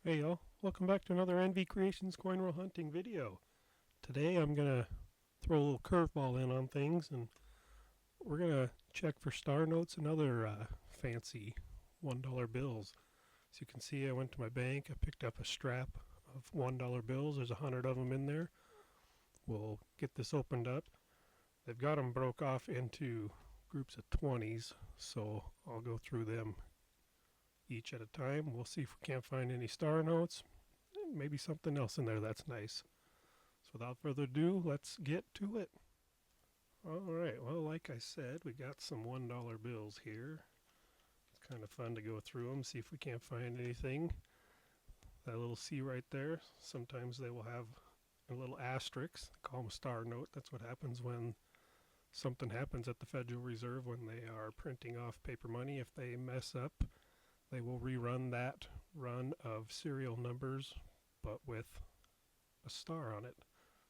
Hey y'all, welcome back to another NV Creations coin roll hunting video. Today I'm going to throw a little curveball in on things and we're going to check for star notes and other fancy $1 bills. As you can see, I went to my bank, I picked up a strap of $1 bills. There's 100 of them in there. We'll get this opened up. They've got them broke off into groups of 20s, so I'll go through them each at a time. We'll see if we can't find any star notes. Maybe something else in there that's nice. So without further ado, let's get to it. Alright, well, like I said, we got some $1 bills here. It's kind of fun to go through them, see if we can't find anything. That little C right there, sometimes they will have a little asterisk. They call them a star note. That's what happens when something happens at the Federal Reserve when they are printing off paper money. If they mess up, they will rerun that run of serial numbers, but with a star on it.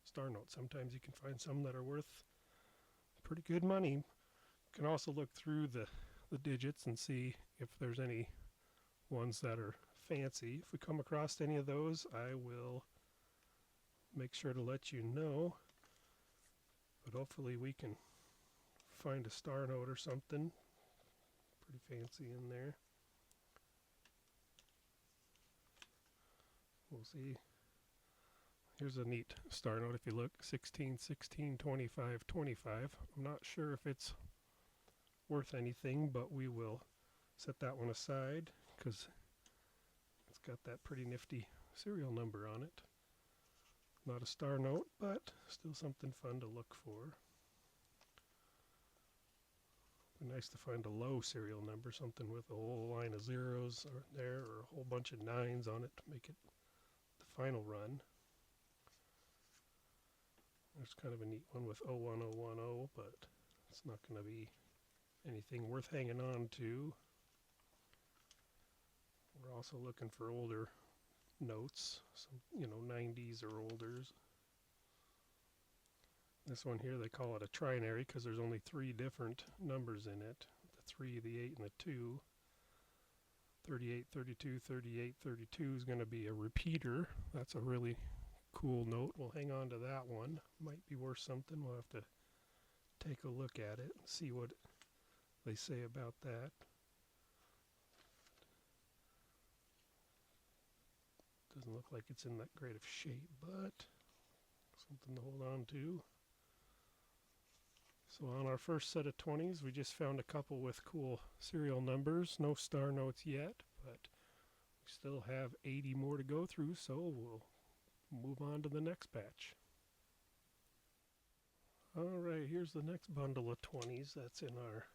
Star note. Sometimes you can find some that are worth pretty good money. You can also look through the digits and see if there's any ones that are fancy. If we come across any of those, I will make sure to let you know. But hopefully we can find a star note or something pretty fancy in there. We'll see. Here's a neat star note if you look, 16, 16, 25, 25. I'm not sure if it's worth anything, but we will set that one aside because it's got that pretty nifty serial number on it. Not a star note, but still something fun to look for. Be nice to find a low serial number, something with a whole line of zeros there or a whole bunch of nines on it to make it the final run. There's kind of a neat one with 01010, but it's not going to be anything worth hanging on to. We're also looking for older notes, some 90s or olders. This one here, they call it a trinary because there's only 3 different numbers in it. The 3, the 8, and the 2. 38, 32, 38, 32 is going to be a repeater. That's a really cool note. We'll hang on to that one. Might be worth something. We'll have to take a look at it and see what they say about that. Doesn't look like it's in that great of shape, but something to hold on to. So on our first set of 20s, we just found a couple with cool serial numbers. No star notes yet, but we still have 80 more to go through, so we'll move on to the next batch. Alright, here's the next bundle of 20s that's in our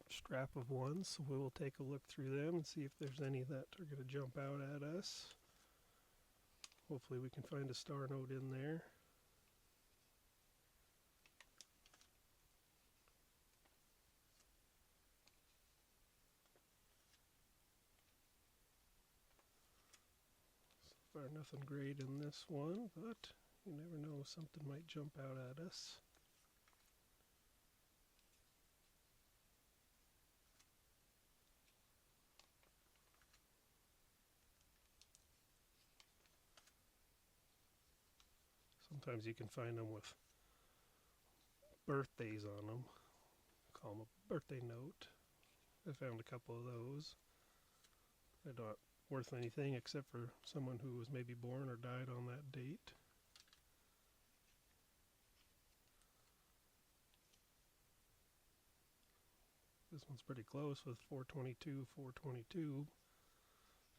strap of ones, so we will take a look through them and see if there's any that are going to jump out at us. Hopefully we can find a star note in there. So far nothing great in this one, but you never know, something might jump out at us. Sometimes you can find them with birthdays on them. Call them a birthday note. I found a couple of those. They're not worth anything except for someone who was maybe born or died on that date. This one's pretty close with 422, 422.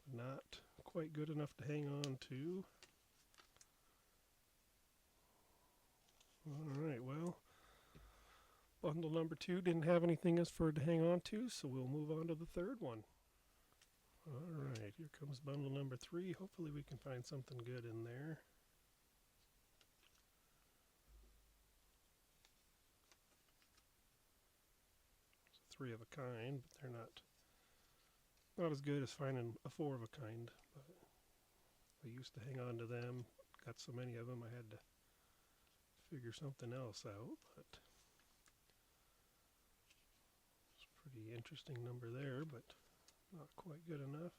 But not quite good enough to hang on to. Alright, well, bundle number 2 didn't have anything as for it to hang on to, so we'll move on to the third one. Alright, here comes bundle number 3. Hopefully we can find something good in there. It's a 3 of a kind, but they're not as good as finding a 4 of a kind. But I used to hang on to them. Got so many of them I had to figure something else out, but it's a pretty interesting number there, but Not quite good enough.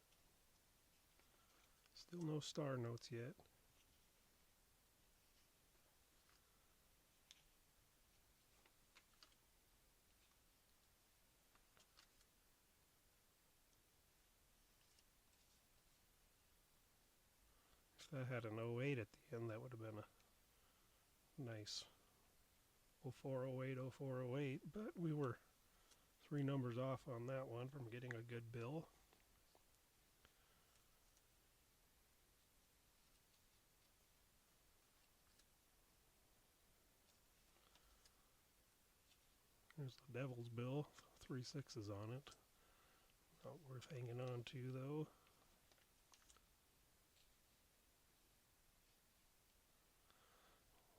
Still no star notes yet. If that had an 08 at the end, that would have been a nice 0408, 0408, but we were 3 numbers off on that one from getting a good bill. There's the Devil's Bill, 3 6s on it. Not worth hanging on to though.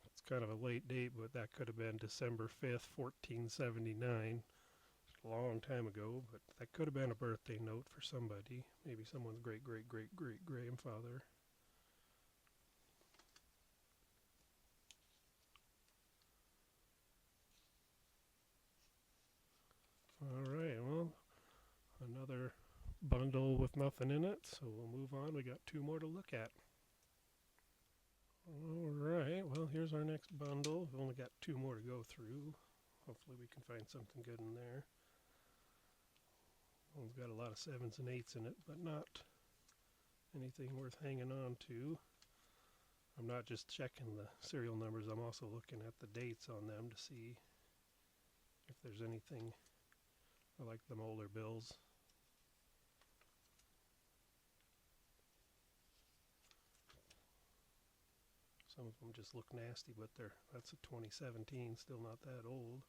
It's kind of a late date, but that could have been December 5th, 1479. A long time ago, but that could have been a birthday note for somebody. Maybe someone's great great great great grandfather. Alright, well, another bundle with nothing in it, so we'll move on. We got 2 more to look at. Alright, well, here's our next bundle. We've only got 2 more to go through. Hopefully we can find something good in there. One's got a lot of 7s and 8s in it, but not anything worth hanging on to. I'm not just checking the serial numbers, I'm also looking at the dates on them to see if there's anything. I like them older bills. Some of them just look nasty, but that's a 2017, still not that old.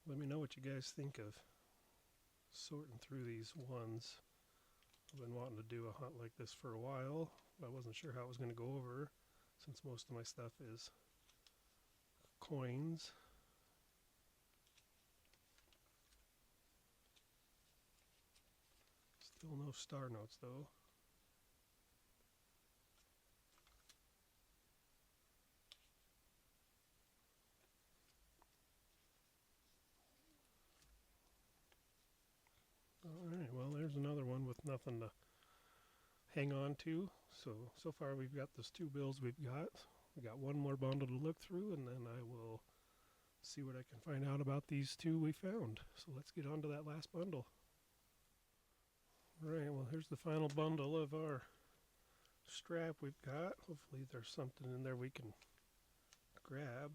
Let me know what you guys think of sorting through these ones. I've been wanting to do a hunt like this for a while. I wasn't sure how it was going to go over since most of my stuff is coins. Still no star notes though. Alright, well there's another one with nothing to hang on to. So far we've got those 2 bills we've got. We got 1 more bundle to look through, and then I will see what I can find out about these 2 we found. So let's get on to that last bundle. Alright, well here's the final bundle of our strap we've got. Hopefully there's something in there we can grab.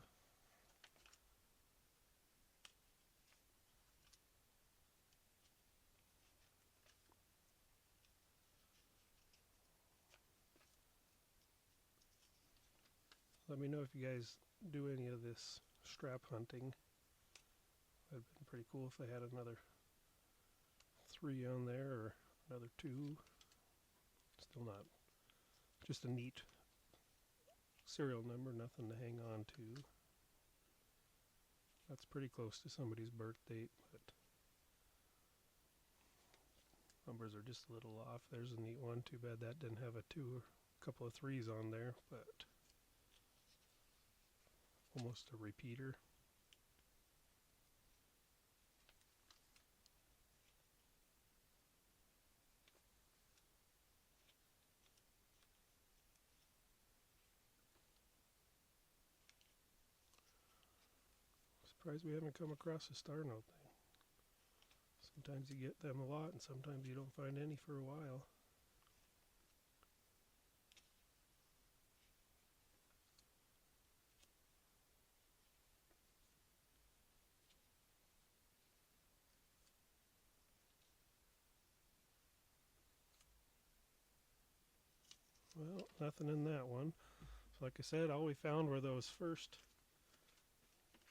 Let me know if you guys do any of this strap hunting. That'd been pretty cool if they had another 3 on there, or another 2. Still not. Just a neat serial number, nothing to hang on to. That's pretty close to somebody's birth date, but numbers are just a little off. There's a neat one. Too bad that didn't have a 2 or a couple of 3s on there, but almost a repeater. Surprised we haven't come across a star note thing. Sometimes you get them a lot, and sometimes you don't find any for a while. Well, nothing in that one. So like I said, all we found were those first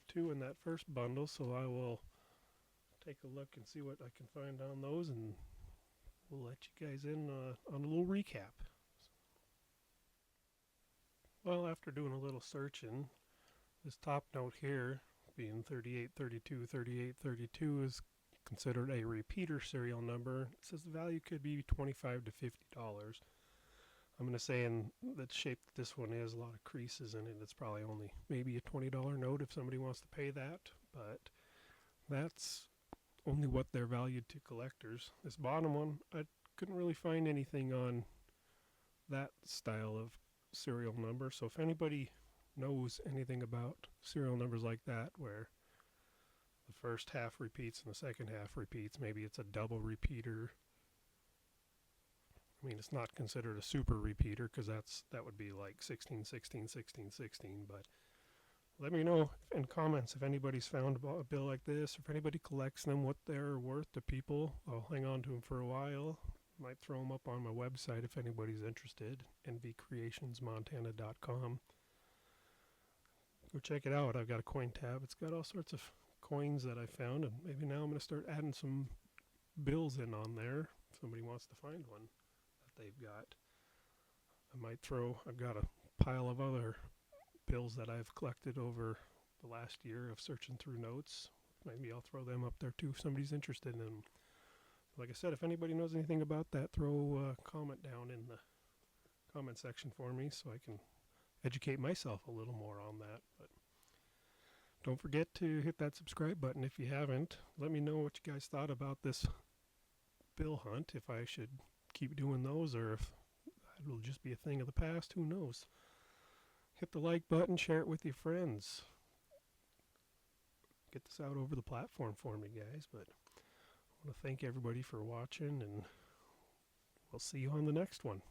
2 in that first bundle, so I will take a look and see what I can find on those, and we'll let you guys in on a little recap. Well, after doing a little searching, this top note here being 3832. 3832 is considered a repeater serial number. It says the value could be $25 to $50. I'm going to say in the shape that this one is, a lot of creases in it. It's probably only maybe a $20 note if somebody wants to pay that, but that's only what they're valued to collectors. This bottom one, I couldn't really find anything on that style of serial number, so if anybody knows anything about serial numbers like that where the first half repeats and the second half repeats, maybe it's a double repeater. I mean, it's not considered a super repeater because that would be like 16, 16, 16, 16, but let me know in comments if anybody's found a bill like this, or if anybody collects them, what they're worth to people. I'll hang on to them for a while. Might throw them up on my website if anybody's interested, nvcreationsmontana.com. Go check it out. I've got a coin tab. It's got all sorts of coins that I found, and maybe now I'm going to start adding some bills in on there if somebody wants to find one that they've got. I've got a pile of other bills that I've collected over the last year of searching through notes. Maybe I'll throw them up there too if somebody's interested in them. Like I said, if anybody knows anything about that, throw a comment down in the comment section for me so I can educate myself a little more on that. But don't forget to hit that subscribe button if you haven't. Let me know what you guys thought about this bill hunt, if I should keep doing those or if it'll just be a thing of the past. Who knows? Hit the like button, share it with your friends. Get this out over the platform for me, guys. But I want to thank everybody for watching, and we'll see you on the next one.